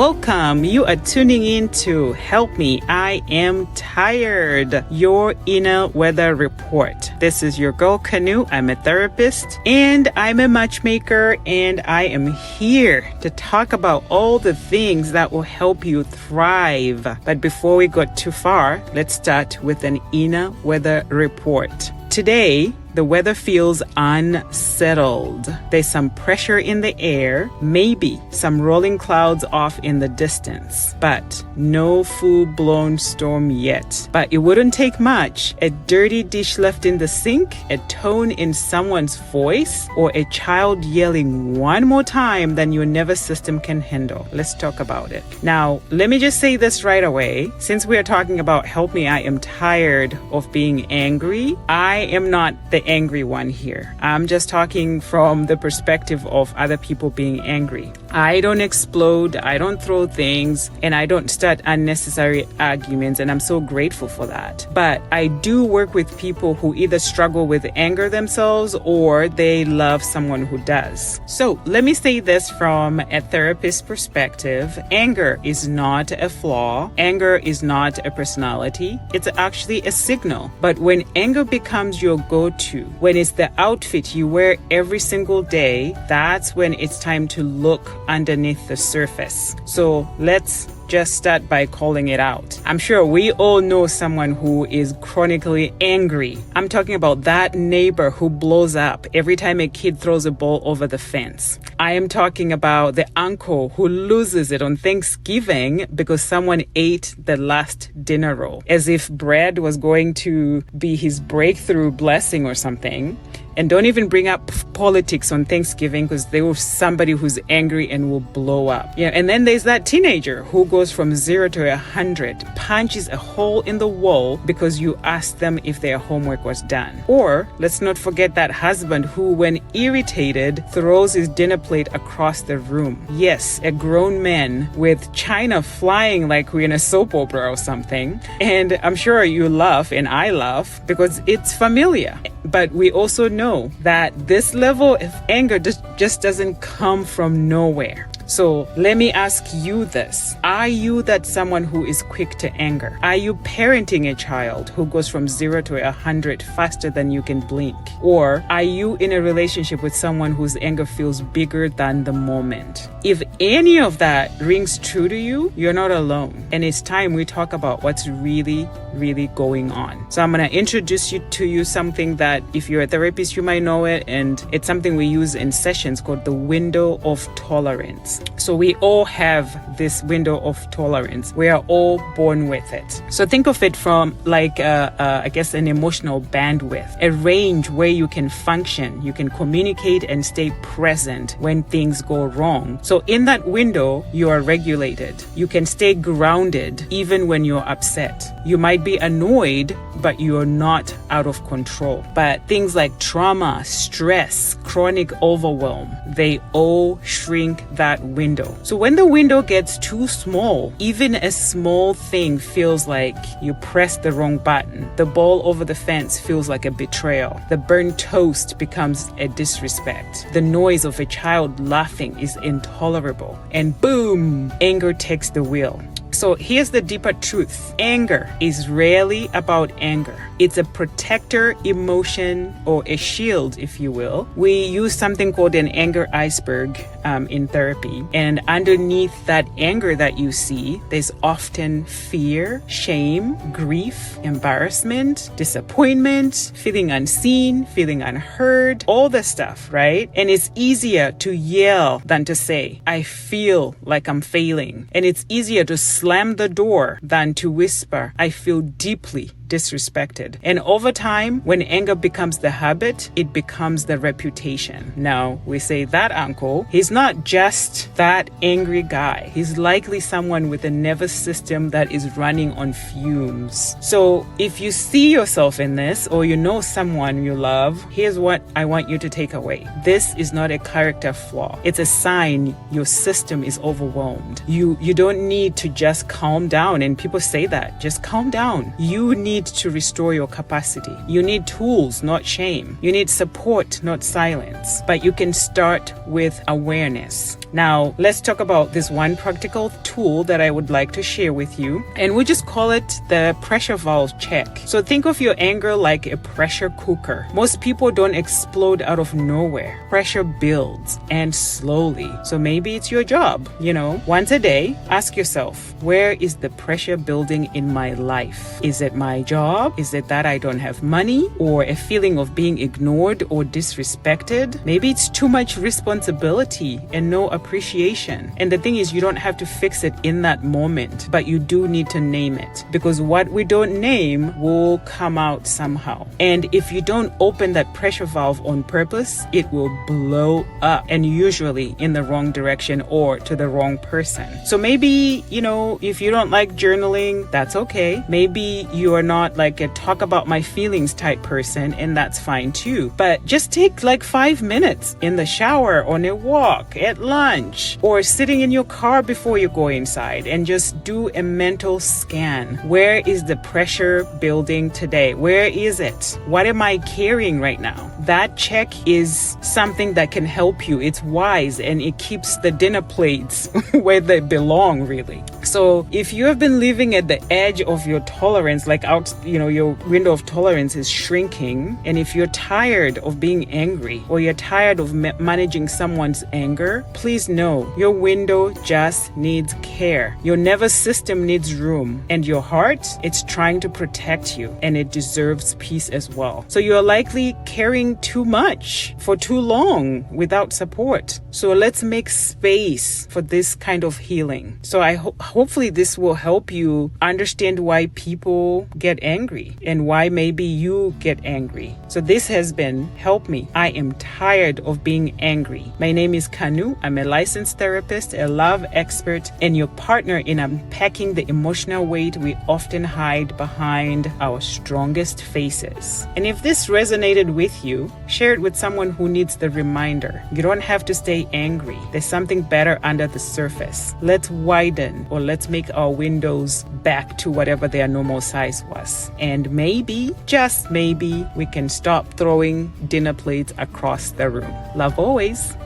Welcome. You are tuning in to Help Me, I Am Tired, your inner weather report. This is your girl Kanu. I'm a therapist and I'm a matchmaker, and I am here to talk about all the things that will help you thrive. But before we go too far, let's start with an inner weather report. Today, the weather feels unsettled. There's some pressure in the air, maybe some rolling clouds off in the distance, but no full-blown storm yet. But it wouldn't take much. A dirty dish left in the sink, a tone in someone's voice, or a child yelling one more time than your nervous system can handle. Let's talk about it. Now, let me just say this right away. Since we are talking about Help Me, I Am Tired of Being Angry, I am not the angry one here. I'm just talking from the perspective of other people being angry. I don't explode, I don't throw things, and I don't start unnecessary arguments, and I'm so grateful for that. But I do work with people who either struggle with anger themselves or they love someone who does. So let me say this from a therapist perspective. Anger is not a flaw. Anger is not a personality. It's actually a signal. But when anger becomes your go-to, when it's the outfit you wear every single day, that's when it's time to look underneath the surface. So let's just start by calling it out. I'm sure we all know someone who is chronically angry. I'm talking about that neighbor who blows up every time a kid throws a ball over the fence. I am talking about the uncle who loses it on Thanksgiving because someone ate the last dinner roll, as if bread was going to be his breakthrough blessing or something. And don't even bring up politics on Thanksgiving, because there was somebody who's angry and will blow up. Yeah, and then there's that teenager who goes from 0 to 100, punches a hole in the wall because you asked them if their homework was done. Or let's not forget that husband who, when irritated, throws his dinner plate across the room. Yes, a grown man with china flying like we're in a soap opera or something. And I'm sure you laugh, and I laugh, because it's familiar. But we also know that this level of anger just doesn't come from nowhere. So let me ask you this. Are you that someone who is quick to anger? Are you parenting a child who goes from 0 to 100 faster than you can blink? Or are you in a relationship with someone whose anger feels bigger than the moment? If any of that rings true to you, you're not alone. And it's time we talk about what's really going on. So I'm going to introduce to you something that, if you're a therapist, you might know it. And it's something we use in sessions called the window of tolerance. So we all have this window of tolerance. We are all born with it. So think of it from like, I guess, an emotional bandwidth, a range where you can function, you can communicate and stay present when things go wrong. So in that window, you are regulated. You can stay grounded even when you're upset. You might be annoyed, but you're not out of control. But things like trauma, stress, chronic overwhelm, they all shrink that window. So when the window gets too small, even a small thing feels like you pressed the wrong button. The ball over the fence feels like a betrayal. The burnt toast becomes a disrespect. The noise of a child laughing is intolerable. And boom, anger takes the wheel. So here's the deeper truth. Anger is rarely about anger. It's a protector emotion, or a shield, if you will. We use something called an anger iceberg in therapy. And underneath that anger that you see, there's often fear, shame, grief, embarrassment, disappointment, feeling unseen, feeling unheard, all the stuff, right? And it's easier to yell than to say, I feel like I'm failing. And it's easier to slam the door than to whisper, I feel deeply disrespected. And over time, when anger becomes the habit, it becomes the reputation. Now, we say that uncle, he's not just that angry guy. He's likely someone with a nervous system that is running on fumes. So if you see yourself in this, or you know someone you love, here's what I want you to take away. This is not a character flaw. It's a sign your system is overwhelmed. You don't need to just calm down. And people say that, just calm down. You need to restore your capacity. You need tools, not shame. You need support, not silence. But you can start with awareness. Now, let's talk about this one practical tool that I would like to share with you, and we just call it the pressure valve check. So think of your anger like a pressure cooker. Most people don't explode out of nowhere. Pressure builds, and slowly. So maybe it's your job, once a day, ask yourself, where is the pressure building in my life? Is it my job? Is it that I don't have money, or a feeling of being ignored or disrespected? Maybe it's too much responsibility and no appreciation. And the thing is, you don't have to fix it in that moment, but you do need to name it, because what we don't name will come out somehow. And if you don't open that pressure valve on purpose, it will blow up, and usually in the wrong direction or to the wrong person. So maybe, if you don't like journaling, that's okay. Maybe you are not like a talk about my feelings type person, and that's fine too. But just take like 5 minutes in the shower, on a walk, at lunch, or sitting in your car before you go inside, and just do a mental scan. Where is the pressure building today? Where is it? What am I carrying right now? That check is something that can help you. It's wise, and it keeps the dinner plates where they belong, really. So if you have been living at the edge of your tolerance, like your window of tolerance is shrinking, and if you're tired of being angry, or you're tired of managing someone's anger, please know your window just needs care. Your nervous system needs room, and your heart, it's trying to protect you, and it deserves peace as well. So you're likely carrying too much for too long without support. So let's make space for this kind of healing. So hopefully this will help you understand why people get angry and why maybe you get angry. So this has been Help Me. I am tired of being angry. My name is Kanu. I'm a licensed therapist, a love expert, and your partner in unpacking the emotional weight we often hide behind our strongest faces. And if this resonated with you, share it with someone who needs the reminder. You don't have to stay angry. There's something better under the surface. Let's widen, or let's make our windows back to whatever their normal size was. And maybe, just maybe, we can stop throwing dinner plates across the room. Love always.